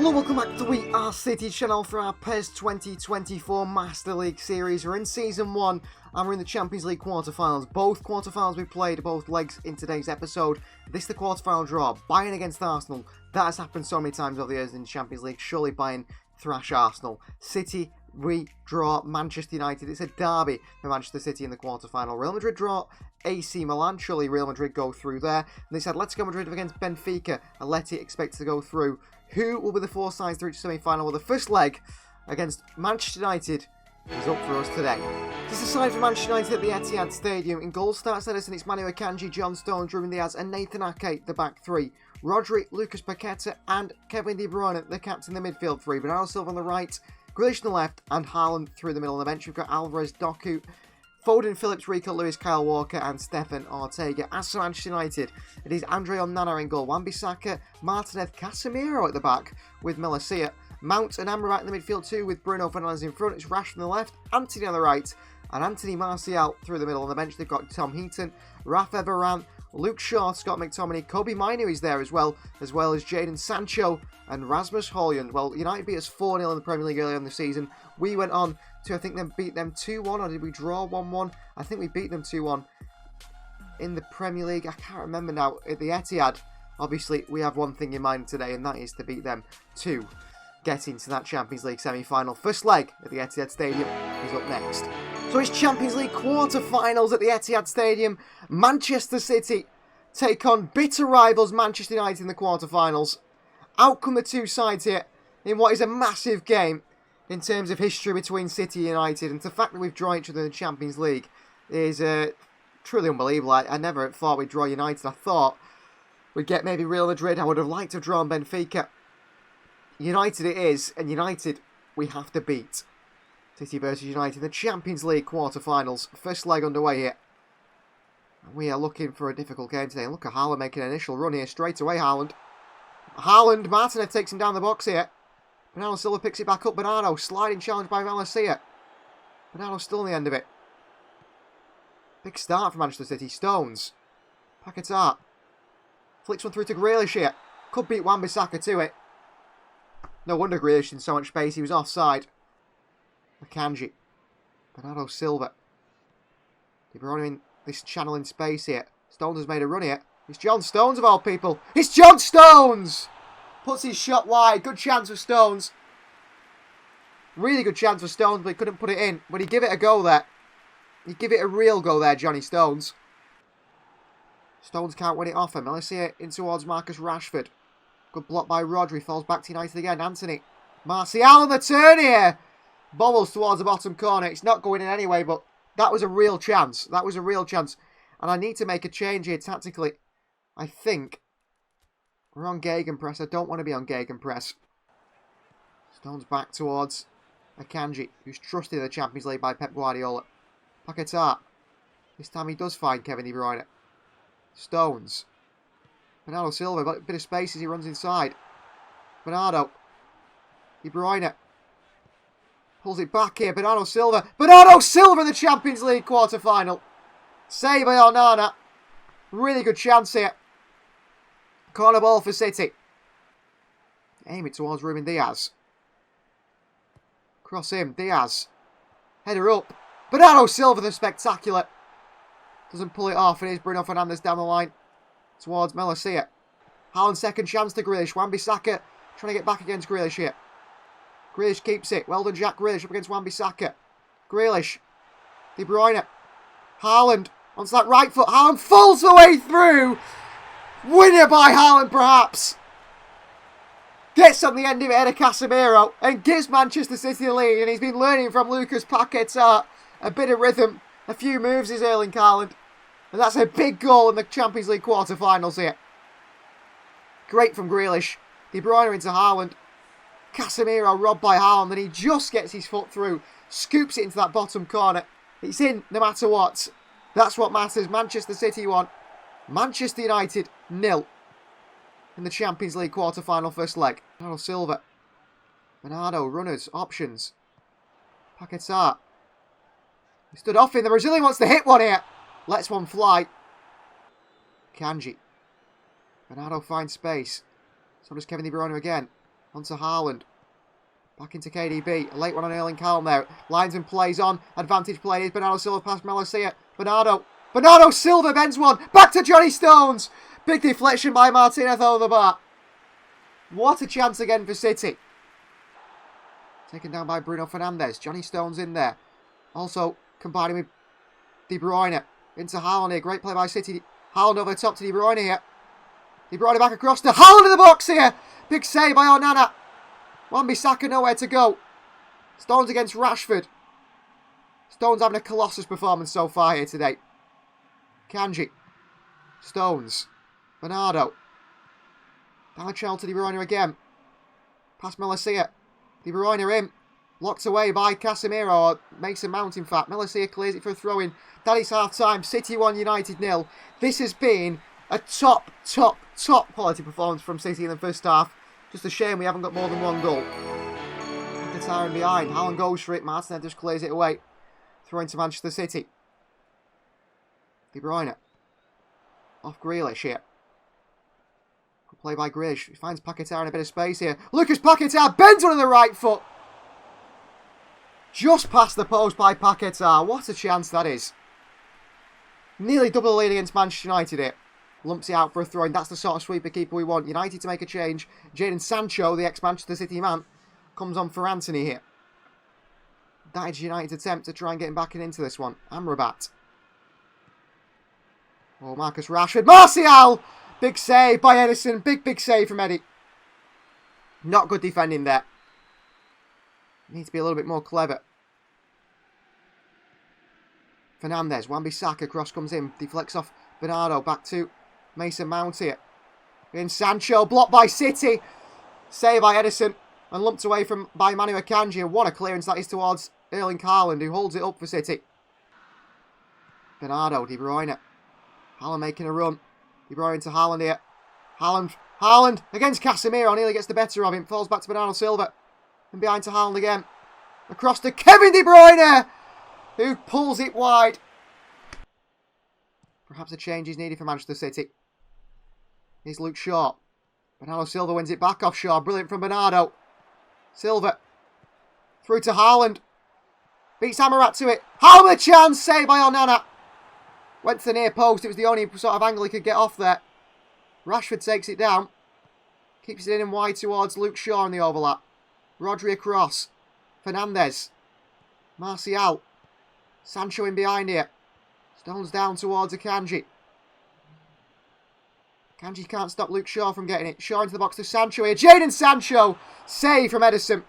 Hello, welcome back to We Are City channel for our PES 2024 Master League series. We're in Season 1 and we're in the Champions League quarterfinals. Both quarterfinals we played, both legs in today's episode. This is the quarterfinal draw. Bayern against Arsenal. That has happened so many times over the years in the Champions League. Surely Bayern thrash Arsenal. City, we draw Manchester United. It's a derby for Manchester City in the quarterfinal. Real Madrid draw AC Milan. Surely Real Madrid go through there. And they said Atletico Madrid against Benfica. Atleti expect to go through. Who will be the four sides to reach the semi-final? Well, the first leg against Manchester United is up for us today. This is the side for Manchester United at the Etihad Stadium. In goal starts Edison, it's Manu Akanji, John Stones, Ruben Diaz and Nathan Ake, the back three. Rodri, Lucas Paqueta and Kevin De Bruyne, the captain, the midfield three. Bernardo Silva on the right, Grealish on the left and Haaland through the middle of the bench. We've got Alvarez, Doku, Foden, Phillips, Rico, Lewis, Kyle Walker and Stefan Ortega. As for Manchester United, it is Andre Onana in goal, Wan-Bissaka, Martinez, Casemiro at the back with Malacia, Mount and Amrabat in the midfield too with Bruno Fernandes in front. It's Rashford on the left, Antony on the right and Anthony Martial through the middle. On the bench they've got Tom Heaton, Rafa Varane, Luke Shaw, Scott McTominay, Kobe Mainoo is there as well as Jadon Sancho and Rasmus Højlund. Well, United beat us 4-0 in the Premier League earlier in the season. We went on to, I think, then beat them 2-1, or did we draw 1-1? I think we beat them 2-1 in the Premier League. I can't remember now. At the Etihad, obviously, we have one thing in mind today, and that is to beat them to get into that Champions League semi-final. First leg at the Etihad Stadium is up next. So it's Champions League quarter-finals at the Etihad Stadium. Manchester City take on bitter rivals Manchester United in the quarter-finals. Out come the two sides here in what is a massive game in terms of history between City and United, and the fact that we've drawn each other in the Champions League is truly unbelievable. I never thought we'd draw United. I thought we'd get maybe Real Madrid. I would have liked to have drawn Benfica. United it is, and United we have to beat. City versus United in the Champions League quarter-finals. First leg underway here. We are looking for a difficult game today. Look at Haaland making an initial run here. Straight away, Haaland. Martinez takes him down the box here. Bernardo Silva picks it back up. Bernardo, sliding challenge by Malacia. Bernardo still on the end of it. Big start for Manchester City. Stones. Paqueta. Flicks one through to Grealish here. Could beat Wan-Bissaka to it. No wonder Grealish in so much space. He was offside. Akanji. Bernardo Silva. De Bruyne in this channel in space here. Stones has made a run here. It's John Stones of all people. It's John Stones! Puts his shot wide. Good chance for Stones. Really good chance for Stones, but he couldn't put it in. But he give it a go there. He give it a real go there, Johnny Stones. Stones can't win it off him. Let's see it in towards Marcus Rashford. Good block by Rodri. Falls back to United again. Anthony. Martial on the turn here. Bobbles towards the bottom corner. It's not going in anyway, but that was a real chance. That was a real chance. And I need to make a change here tactically. I think we're on gegenpress. I don't want to be on gegenpress. Stones back towards Akanji, who's trusted in the Champions League by Pep Guardiola. Paqueta. This time he does find Kevin De Bruyne. Stones. Bernardo Silva, got a bit of space as he runs inside. Bernardo. De Bruyne. Pulls it back here. Bernardo Silva. Bernardo Silva in the Champions League quarter-final. Save by Onana. Really good chance here. Corner ball for City. Aim it towards Ruben Diaz. Cross him. Diaz. Header up. Bernardo Silva, the spectacular. Doesn't pull it off. And here's Bruno Fernandes down the line. Towards Malacia. Haaland's second chance to Grealish. Wan-Bissaka trying to get back against Grealish here. Grealish keeps it. Well done, Jack Grealish up against Wan-Bissaka. Grealish. De Bruyne. Haaland. Onto that right foot. Haaland falls the way through. Winner by Haaland, perhaps. Gets on the end of it, Eder Casemiro, and gives Manchester City the lead. And he's been learning from Lucas Paqueta. A bit of rhythm. A few moves is Erling Haaland. And that's a big goal in the Champions League quarter-finals here. Great from Grealish. De Bruyne into Haaland. Casemiro robbed by Haaland, and he just gets his foot through. Scoops it into that bottom corner. It's in no matter what. That's what matters. Manchester City won. Manchester United 0 in the Champions League quarter-final first leg. Bernardo Silva. Bernardo, runners, options. Paqueta. He stood off in. The Brazilian wants to hit one here. Lets one fly. Kanji. Bernardo finds space. So does Kevin De Bruyne again. Onto Haaland. Back into KDB. A late one on Erling Haaland there. Linesman plays on. Advantage play is Bernardo Silva past Malacia. Bernardo Silva bends one. Back to Johnny Stones. Big deflection by Martinez over the bar. What a chance again for City. Taken down by Bruno Fernandes. Johnny Stones in there. Also combining with De Bruyne. Into Haaland here. Great play by City. Haaland over the top to De Bruyne here. De Bruyne back across to Haaland in the box here. Big save by Onana. Wan-Bissaka nowhere to go. Stones against Rashford. Stones having a colossus performance so far here today. Kanji. Stones. Bernardo. Down the channel to De Bruyne again. Past Malacia. De Bruyne in. Locked away by Casemiro. Or Mason Mount, in fact. Malacia clears it for a throw-in. That is half-time. City 1, United 0. This has been a top quality performance from City in the first half. Just a shame we haven't got more than one goal. Qatar in behind. Haaland goes for it. Martinez just clears it away. Throw into Manchester City. De Bruyne. Off Grealish here. Good play by Grealish. He finds Paquetá in a bit of space here. Lucas Paquetá bends one on the right foot. Just past the post by Paquetá. What a chance that is. Nearly double the lead against Manchester United here. Lumps it out for a throw-in. That's the sort of sweeper keeper we want. United to make a change. Jadon Sancho, the ex-Manchester City man, comes on for Anthony here. That is United's attempt to try and get him back into this one. Amrabat. Oh, Marcus Rashford. Martial! Big save by Edison. Big save from Eddie. Not good defending there. Need to be a little bit more clever. Fernandes. Wan-Bissaka. Cross comes in. Deflects off Bernardo. Back to Mason Mount here. In Sancho. Blocked by City. Save by Edison. And lumped away by Manu Akanji. And what a clearance that is towards Erling Haaland, who holds it up for City. Bernardo. De Bruyne. Haaland making a run. De Bruyne to Haaland here. Haaland against Casemiro. Nearly gets the better of him. Falls back to Bernardo Silva. And behind to Haaland again. Across to Kevin De Bruyne, who pulls it wide. Perhaps a change is needed for Manchester City. Here's Luke Shaw. Bernardo Silva wins it back off Shaw. Brilliant from Bernardo. Silva. Through to Haaland. Beats Amrabat to it. Haaland with a chance. Saved by Onana. Went to the near post. It was the only sort of angle he could get off there. Rashford takes it down. Keeps it in and wide towards Luke Shaw in the overlap. Rodri across. Fernandes. Martial. Sancho in behind here. Stones down towards Akanji. Akanji can't stop Luke Shaw from getting it. Shaw into the box to Sancho here. Jadon Sancho. Save from Edison.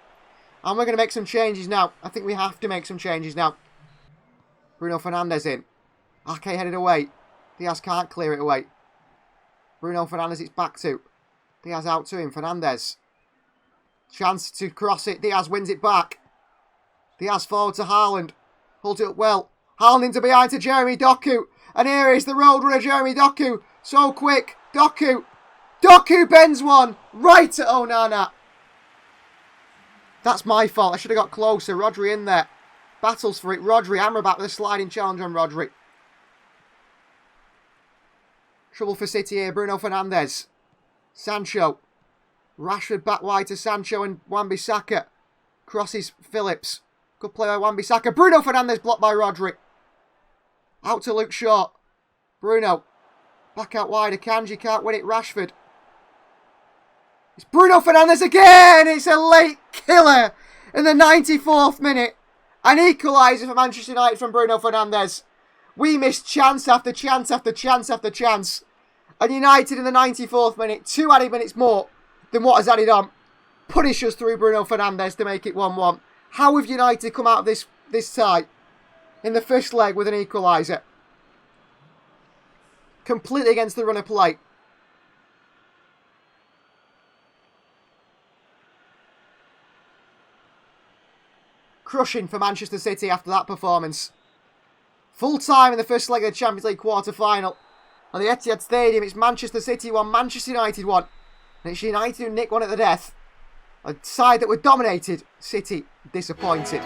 And we're going to make some changes now. I think we have to make some changes now. Bruno Fernandes in. Ake headed away. Diaz can't clear it away. Bruno Fernandes it's back to. Diaz out to him. Fernandes. Chance to cross it. Diaz wins it back. Diaz forward to Haaland. Holds it up well. Haaland into behind to Jeremy Doku. And here is the roadrunner Jeremy Doku. So quick. Doku bends one. Right at Onana. That's my fault. I should have got closer. Rodri in there. Battles for it. Rodri. Amrabat with a sliding challenge on Rodri. Trouble for City here. Bruno Fernandes. Sancho. Rashford back wide to Sancho and Wan-Bissaka. Crosses Phillips. Good play by Wan-Bissaka. Bruno Fernandes blocked by Rodri. Out to Luke Shaw. Bruno. Back out wide. Akanji can't win it. Rashford. It's Bruno Fernandes again. It's a late killer in the 94th minute. An equaliser for Manchester United from Bruno Fernandes. We missed chance after chance after chance after chance. And United in the 94th minute, 2 added minutes more than what has added on, punish us through Bruno Fernandes to make it 1-1. How have United come out of this tie in the first leg with an equaliser? Completely against the run of play. Crushing for Manchester City after that performance. Full time in the first leg of the Champions League quarter-final. On the Etihad Stadium, it's Manchester City 1, Manchester United 1. And it's United who nicked one at the death. A side that were dominated. City disappointed.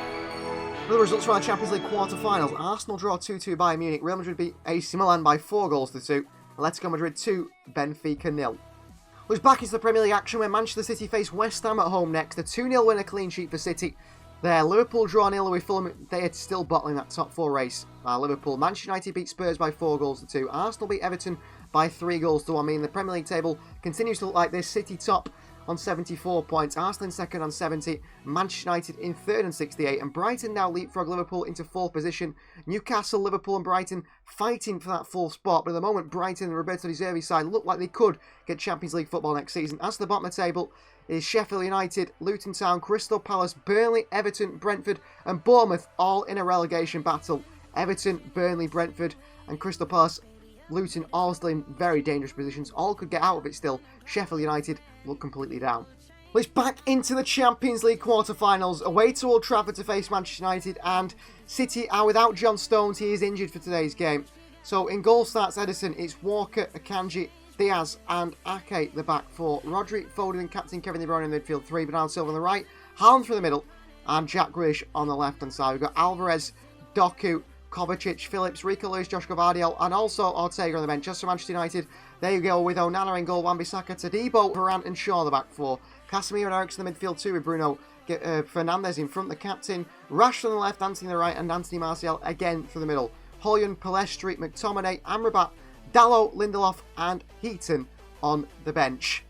Other results from our Champions League quarter-finals. Arsenal draw 2-2 Bayern Munich. Real Madrid beat AC Milan by 4-2. Atletico Madrid 2, Benfica 0. Was back into the Premier League action where Manchester City face West Ham at home next. A 2-0 win, a clean sheet for City. There, Liverpool draw 0 with Fulham. They are still battling that top 4 race. Liverpool. Manchester United beat Spurs by 4 goals to 2. Arsenal beat Everton by 3 goals to 1. I mean, the Premier League table continues to look like this. City top on 74 points. Arsenal in second on 70. Manchester United in third on 68. And Brighton now leapfrog Liverpool into 4th position. Newcastle, Liverpool and Brighton fighting for that 4th spot. But at the moment, Brighton and Roberto De Zerbi's side look like they could get Champions League football next season. As to the bottom of the table is Sheffield United, Luton Town, Crystal Palace, Burnley, Everton, Brentford and Bournemouth all in a relegation battle. Everton, Burnley, Brentford and Crystal Palace, Luton all still in very dangerous positions. All could get out of it still. Sheffield United look completely down. Well, it's back into the Champions League quarter-finals. Away to Old Trafford to face Manchester United, and City are without John Stones. He is injured for today's game. So in goal starts Ederson. It's Walker, Akanji, Diaz and Ake the back 4. Rodri, Foden and captain Kevin De Bruyne in midfield 3. Bernardo Silva on the right. Haaland through the middle. And Jack Grealish on the left-hand side. We've got Alvarez, Doku, Kovacic, Phillips, Rico Lewis, Josh Gvardiol, and also Ortega on the bench. Just for Manchester United, there you go with Onana in goal, Wan-Bissaka, Todibo, Varane and Shaw the back 4. Casemiro and Eriksen in the midfield 2 with Bruno Fernandes in front, the captain. Rashford on the left, Antony on the right, and Anthony Martial again through the middle. Holland, Pellistri, McTominay, Amrabat, Dalot, Lindelof and Heaton on the bench.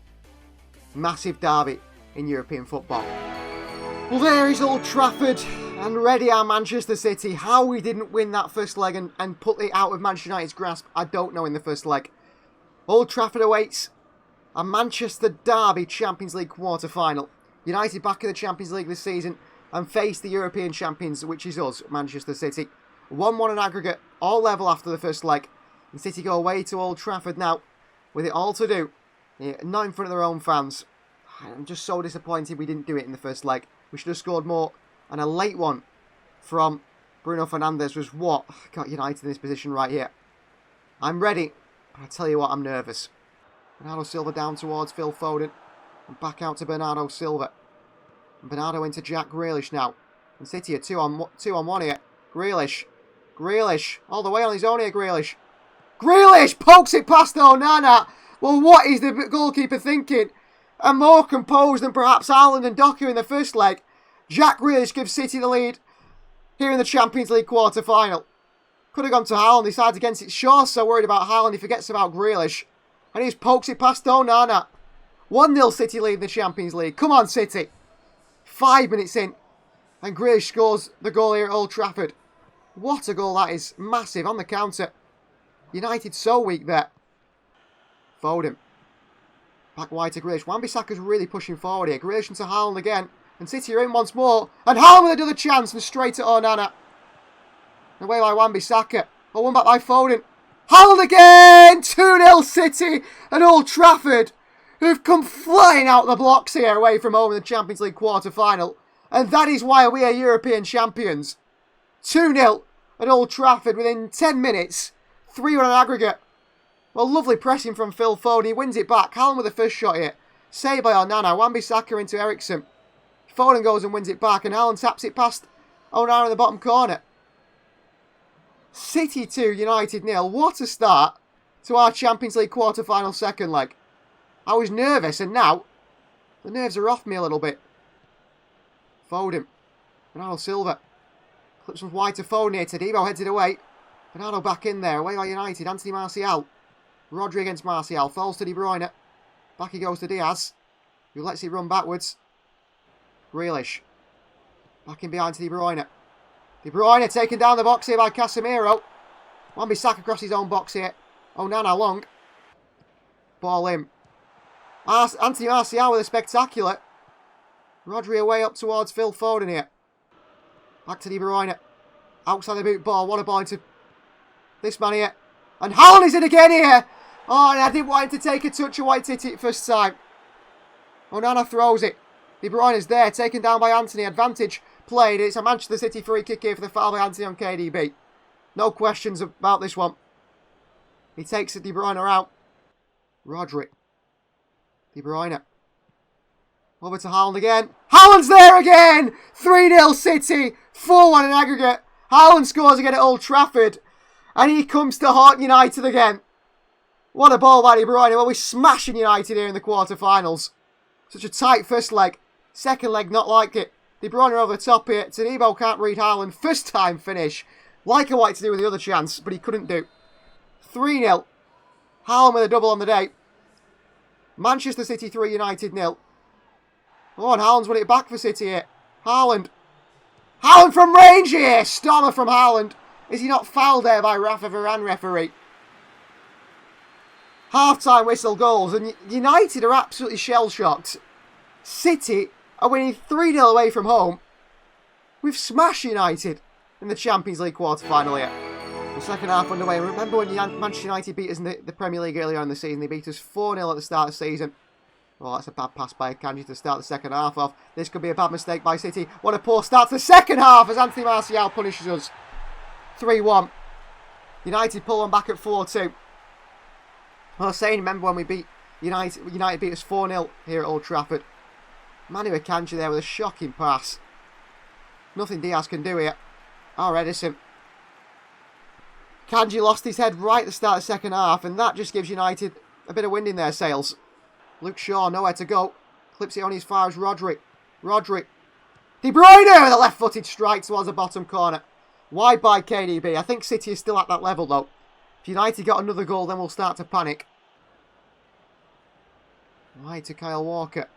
Massive derby in European football. Well, there is Old Trafford, and ready are Manchester City. How we didn't win that first leg and put it out of Manchester United's grasp, I don't know in the first leg. Old Trafford awaits a Manchester Derby Champions League quarter-final. United back in the Champions League this season and face the European champions, which is us, Manchester City. 1-1 in aggregate, all level after the first leg. And City go away to Old Trafford now, with it all to do. Not in front of their own fans. I'm just so disappointed we didn't do it in the first leg. We should have scored more. And a late one from Bruno Fernandes was what got United in this position right here. I'm ready, but I tell you what, I'm nervous. Bernardo Silva down towards Phil Foden. And back out to Bernardo Silva. And Bernardo into Jack Grealish now. And City are 2 on 1 here. Grealish. All the way on his own here, Grealish. Grealish pokes it past Onana. Well, what is the goalkeeper thinking? And more composed than perhaps Haaland and Doku in the first leg. Jack Grealish gives City the lead here in the Champions League quarter-final. Could have gone to Haaland. He sides against it. Shaw's so worried about Haaland, he forgets about Grealish. And he just pokes it past Onana. 1-0 City lead in the Champions League. Come on, City. 5 minutes in. And Grealish scores the goal here at Old Trafford. What a goal that is. Massive on the counter. United so weak there. Foden. Back wide to Grealish. Wan-Bissaka's really pushing forward here. Grealish into Haaland again. And City are in once more. And Haaland with another chance and straight at Onana. Away by Wan-Bissaka. Oh, one back by Foden. Haaland again! 2-0 City at Old Trafford, who've come flying out the blocks here away from home in the Champions League quarter-final. And that is why we are European champions. 2-0 at Old Trafford within 10 minutes. 3-1 on aggregate. Well, lovely pressing from Phil Foden. He wins it back. Haaland with the first shot here. Saved by Onana. Wan-Bissaka into Eriksen. Foden goes and wins it back. And Haaland taps it past Onana in the bottom corner. City 2, United 0. What a start to our Champions League quarter-final second leg. I was nervous and now the nerves are off me a little bit. Foden. Bernardo Silva. Clips from wide to Foden here. Todibo heads it away. Bernardo back in there. Away by United. Anthony Martial. Rodri against Martial. Falls to De Bruyne. Back he goes to Diaz, who lets it run backwards. Grealish. Back in behind to De Bruyne. De Bruyne taken down the box here by Casemiro. Wan-Bissaka across his own box here. Onana long. Ball in. Anthony Martial with a spectacular. Rodri away up towards Phil Foden here. Back to De Bruyne. Outside the boot ball. What a ball into this man here. And Haaland is in again here. Oh, and I didn't want him to take a touch of white ticket first time. Onana throws it. De Bruyne is there. Taken down by Anthony. Advantage played. It's a Manchester City free kick here for the foul by Anthony on KDB. No questions about this one. He takes De Bruyne out. Rodri. De Bruyne. Over to Haaland again. Haaland's there again! 3-0 City. 4-1 in aggregate. Haaland scores again at Old Trafford. And he comes to haunt United again. What a ball by De Bruyne. Well, we're smashing United here in the quarterfinals. Such a tight first leg. Second leg, not like it. De Bruyne over the top here. Todibo can't read Haaland. First time finish. Like I wanted to do with the other chance, but he couldn't do. 3-0. Haaland with a double on the day. Manchester City 3, United 0. Oh, and Haaland's won it back for City here. Haaland. Haaland from range here. Stormer from Haaland. Is he not fouled there by Rafa Varane, referee? Half-time whistle goals, and United are absolutely shell-shocked. City are winning 3-0 away from home. We've smashed United in the Champions League quarter-final here. The second half underway. Remember when Manchester United beat us in the Premier League earlier in the season? They beat us 4-0 at the start of the season. Oh, that's a bad pass by Akanji to start the second half off. This could be a bad mistake by City. What a poor start to the second half as Anthony Martial punishes us. 3-1. United pull one back at 4-2. I was saying, remember when we beat United beat us 4-0 here at Old Trafford. Manu Akanji there with a shocking pass. Nothing Diaz can do here. Or Edison. Kanji lost his head right at the start of the second half, and that just gives United a bit of wind in their sails. Luke Shaw, nowhere to go. Clips it only as far as Rodri. Rodri. De Bruyne with a left-footed strike towards the bottom corner. Wide by KDB. I think City is still at that level, though. If United got another goal, then we'll start to panic. Wide to Kyle Walker.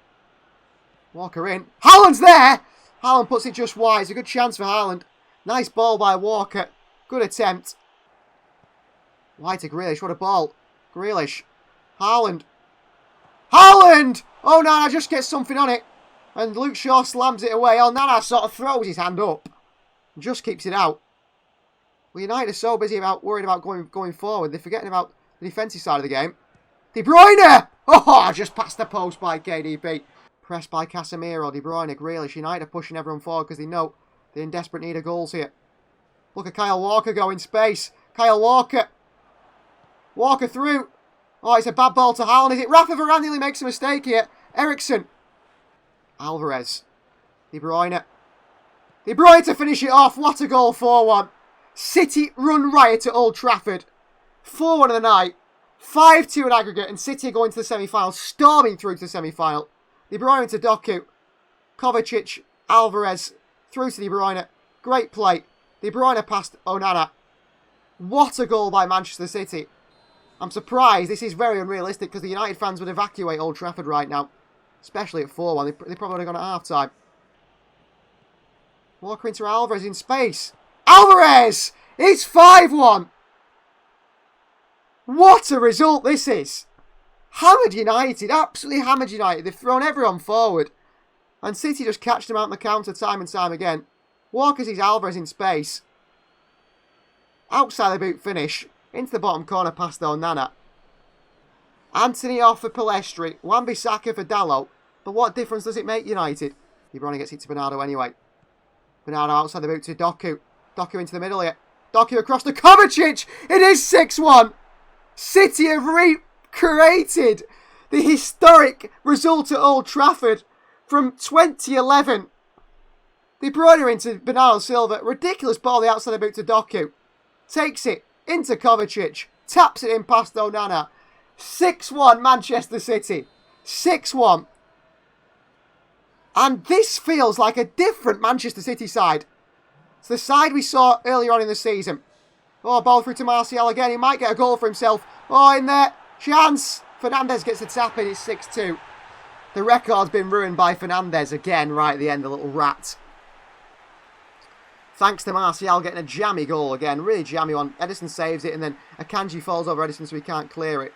Walker in. Haaland's there! Haaland puts it just wide. It's a good chance for Haaland. Nice ball by Walker. Good attempt. Wide to Grealish. What a ball. Grealish. Haaland. Haaland! Oh, Nana just gets something on it. And Luke Shaw slams it away. Oh, Nana sort of throws his hand up. And just keeps it out. Well, United are so busy worried about going forward. They're forgetting about the defensive side of the game. De Bruyne! Oh, just past the post by KDB. Pressed by Casemiro, De Bruyne, Grealish. United are pushing everyone forward because they know they're in desperate need of goals here. Look at Kyle Walker go in space. Kyle Walker. Walker through. Oh, it's a bad ball to Haaland. Is it Rafa Varane nearly makes a mistake here? Ericsson. Alvarez. De Bruyne. De Bruyne to finish it off. What a goal, 4-1. City run riot at Old Trafford. 4-1 of the night. 5-2 in aggregate, and City are going to the semi-final, storming through to the semi-final. De Bruyne to Doku. Kovacic. Alvarez. Through to De Bruyne. Great play. De Bruyne past Onana. What a goal by Manchester City. I'm surprised. This is very unrealistic because the United fans would evacuate Old Trafford right now. Especially at 4-1. They probably would have gone at half-time. Walker into Alvarez in space. Alvarez! It's 5-1! What a result this is. Hammered United. Absolutely hammered United. They've thrown everyone forward. And City just catched them out on the counter time and time again. Walker sees Alvarez in space. Outside the boot finish. Into the bottom corner past Onana. Anthony off for Palestri. Wan-Bissaka for Dalot. But what difference does it make, United? De Bruyne gets it to Bernardo anyway. Bernardo outside the boot to Doku. Doku into the middle here. Doku across to Kovacic. It is 6-1. City have recreated the historic result at Old Trafford from 2011. De Bruyne into Bernardo Silva. Ridiculous ball the outside the boot to Doku. Takes it into Kovacic. Taps it in past Onana. 6-1 Manchester City. 6-1. And this feels like a different Manchester City side. It's the side we saw earlier on in the season. Oh, ball through to Martial again. He might get a goal for himself. Oh, in there. Chance. Fernandes gets the tap in. It's 6-2. The record's been ruined by Fernandes again right at the end. The little rat. Thanks to Martial getting a jammy goal again. Really jammy one. Edison saves it and then Akanji falls over Edison so he can't clear it.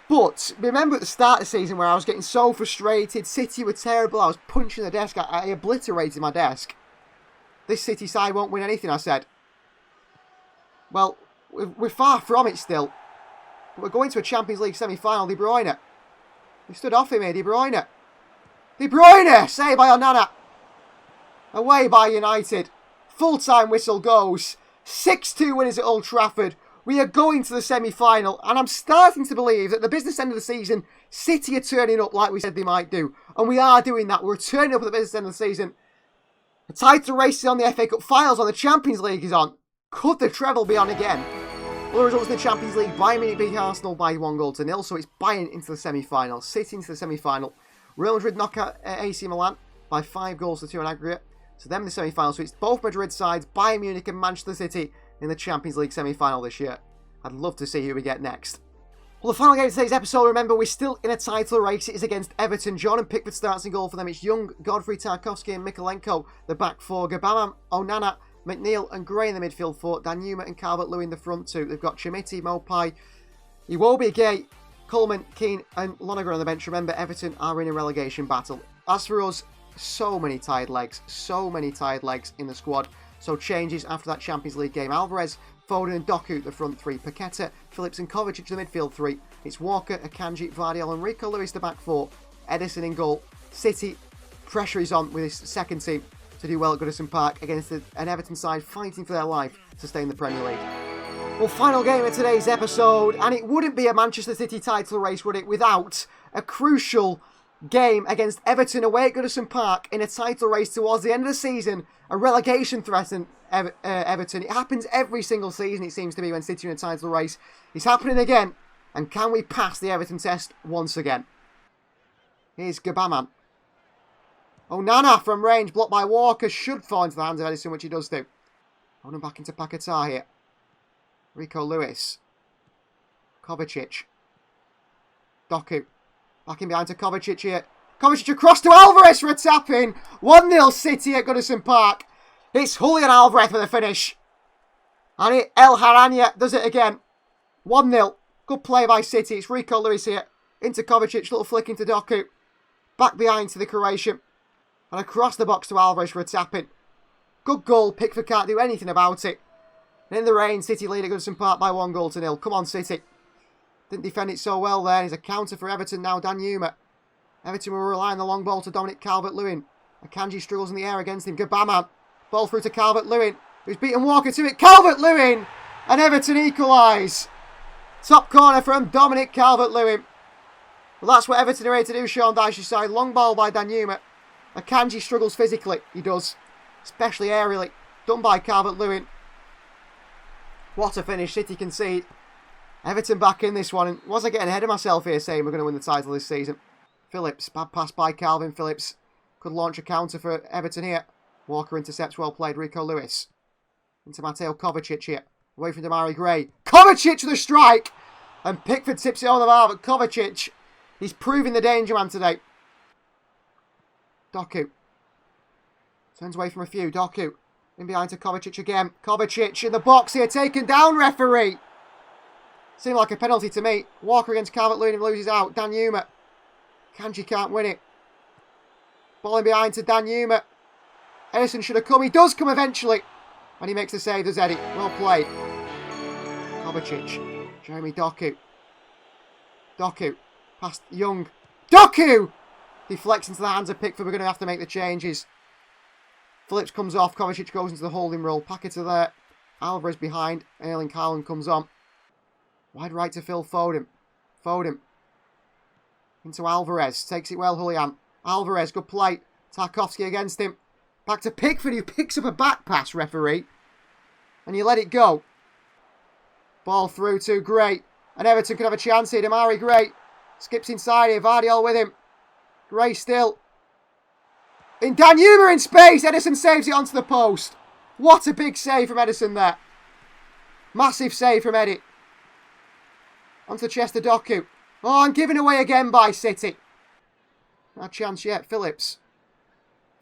But remember at the start of the season where I was getting so frustrated. City were terrible. I was punching the desk. I obliterated my desk. This City side won't win anything, I said. Well, we're far from it still. We're going to a Champions League semi-final. De Bruyne. We stood off him here. De Bruyne. De Bruyne! Saved by Onana. Away by United. Full-time whistle goes. 6-2 winners at Old Trafford. We are going to the semi-final. And I'm starting to believe that at the business end of the season, City are turning up like we said they might do. And we are doing that. We're turning up at the business end of the season. The title race is on, the FA Cup finals on, the Champions League is on. Could the treble be on again? Other results in the Champions League, Bayern Munich beat Arsenal by 1-0, so it's Bayern into the semi-final, City into the semi-final. Real Madrid knock out AC Milan by 5-2 in aggregate, so them in the semi-final, so it's both Madrid sides, Bayern Munich and Manchester City in the Champions League semi-final this year. I'd love to see who we get next. Well, the final game of today's episode, remember, we're still in a title race. It is against Everton. Jordan Pickford starts in goal for them. It's Young, Godfrey, Tarkowski and Mikolenko, the back four. Gabamam, Onana, McNeil and Gray in the midfield four. Danjuma and Calvert-Lewin in the front two. They've got Chimiti, Mopai, Iwobi, Gay, Coleman, Keane and Lonergan on the bench. Remember, Everton are in a relegation battle. As for us, so many tired legs in the squad. So changes after that Champions League game. Alvarez, Foden and Doku, the front three. Paqueta, Phillips and Kovacic, the midfield three. It's Walker, Akanji, Vardiol and Rico Lewis, the back four. Edison in goal. City, pressure is on with his second team to do well at Goodison Park against an Everton side fighting for their life to stay in the Premier League. Well, final game of today's episode, and it wouldn't be a Manchester City title race, would it, without a crucial game against Everton away at Goodison Park in a title race towards the end of the season, a relegation threatened Everton. It happens every single season, it seems to be, when City are in a title race. It's happening again, and can we pass the Everton test once again? Here's Gabaman. Onana from range, blocked by Walker, should fall into the hands of Edison, which he does do. Owen back into Paquetá here. Rico Lewis. Kovacic. Doku. Back in behind to Kovacic here. Kovacic across to Alvarez for a tap-in. 1-0 City at Goodison Park. It's Julian Alvarez for the finish. And El Harania does it again. 1-0. Good play by City. It's Rico Lewis here. Into Kovacic. Little flick into Doku. Back behind to the Croatian. And across the box to Alvarez for a tap-in. Good goal. Pickford can't do anything about it. And in the rain, City lead at Goodison Park by 1-0. Come on, City. Didn't defend it so well there. There's a counter for Everton now. Danjuma. Everton will rely on the long ball to Dominic Calvert-Lewin. Akanji struggles in the air against him. Gabaman. Ball through to Calvert-Lewin, who's beaten Walker to it. Calvert-Lewin! And Everton equalise. Top corner from Dominic Calvert-Lewin. Well, that's what Everton are ready to do, Sean Dyche's side. Long ball by Danjuma. Akanji struggles physically. He does. Especially aerially. Done by Calvert-Lewin. What a finish. City concede. Everton back in this one. And was I getting ahead of myself here saying we're going to win the title this season? Phillips. Bad pass by Calvin Phillips. Could launch a counter for Everton here. Walker intercepts. Well played. Rico Lewis. Into Mateo Kovacic here. Away from Damari Gray. Kovacic with a strike. And Pickford tips it on the bar. But Kovacic, he's proving the danger man today. Doku. Turns away from a few. Doku. In behind to Kovacic again. Kovacic in the box here. Taken down, referee. Seemed like a penalty to me. Walker against Calvert-Lewin loses out. Danjuma. Kanji can't win it. Ball in behind to Danjuma. Edison should have come. He does come eventually. And he makes the save, does Eddie. Well played. Kovacic. Jeremy Doku. Doku. Past Young. Doku! Deflects into the hands of Pickford. We're going to have to make the changes. Phillips comes off. Kovacic goes into the holding role. Paqueta there. Alvarez behind. Erling Haaland comes on. Wide right to Phil Foden. Foden. Into Alvarez. Takes it well, Julian. Alvarez, good play. Tarkowski against him. Back to Pickford, who picks up a back pass, referee. And you let it go. Ball through to Gray. And Everton could have a chance here. Damari Gray. Skips inside here. Vardiol with him. Gray still. In Danjuma in space. Edison saves it onto the post. What a big save from Edison there. Massive save from Eddie. Onto Chester Doku. Oh, and given away again by City. Not a chance yet. Phillips.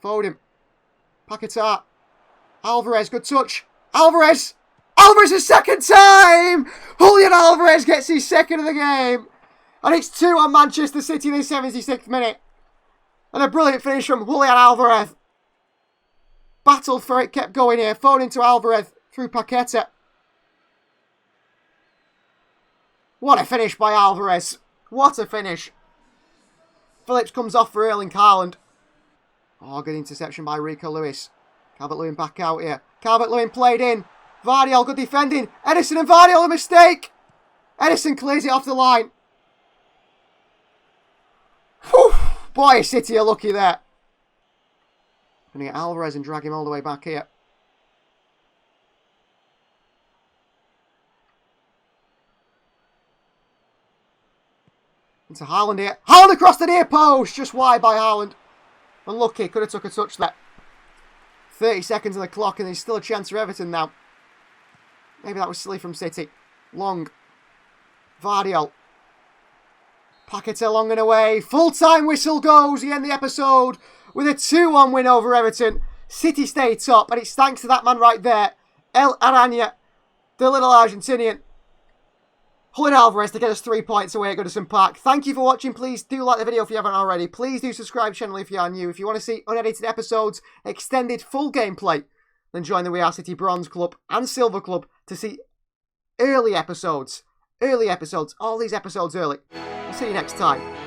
Foden. Paquetá. Alvarez. Good touch. Alvarez. Alvarez a second time. Julian Alvarez gets his second of the game. And it's 2 on Manchester City in the 76th minute. And a brilliant finish from Julian Alvarez. Battled for it. Kept going here. Foden to Alvarez through Paqueta. What a finish by Alvarez. What a finish. Phillips comes off for Erling Haaland. Oh, good interception by Rico Lewis. Calvert-Lewin back out here. Calvert-Lewin played in. Vardiol, good defending. Edison and Vardiol, a mistake. Edison clears it off the line. Whew. Boy, City are lucky there. Going to get Alvarez and drag him all the way back here. Into Haaland here. Haaland across the near post! Just wide by Haaland. Unlucky, could have took a touch there. 30 seconds on the clock and there's still a chance for Everton now. Maybe that was silly from City. Long. Vardiol. Paquetá long and away. Full-time whistle goes. We end the episode with a 2-1 win over Everton. City stay top, and it's thanks to that man right there, El Araña, the little Argentinian. Julian Alvarez to get us 3 points away at Goodison Park. Thank you for watching. Please do like the video if you haven't already. Please do subscribe to the channel if you are new. If you want to see unedited episodes, extended full gameplay, then join the We Are City Bronze Club and Silver Club to see early episodes. All these episodes early. I'll see you next time.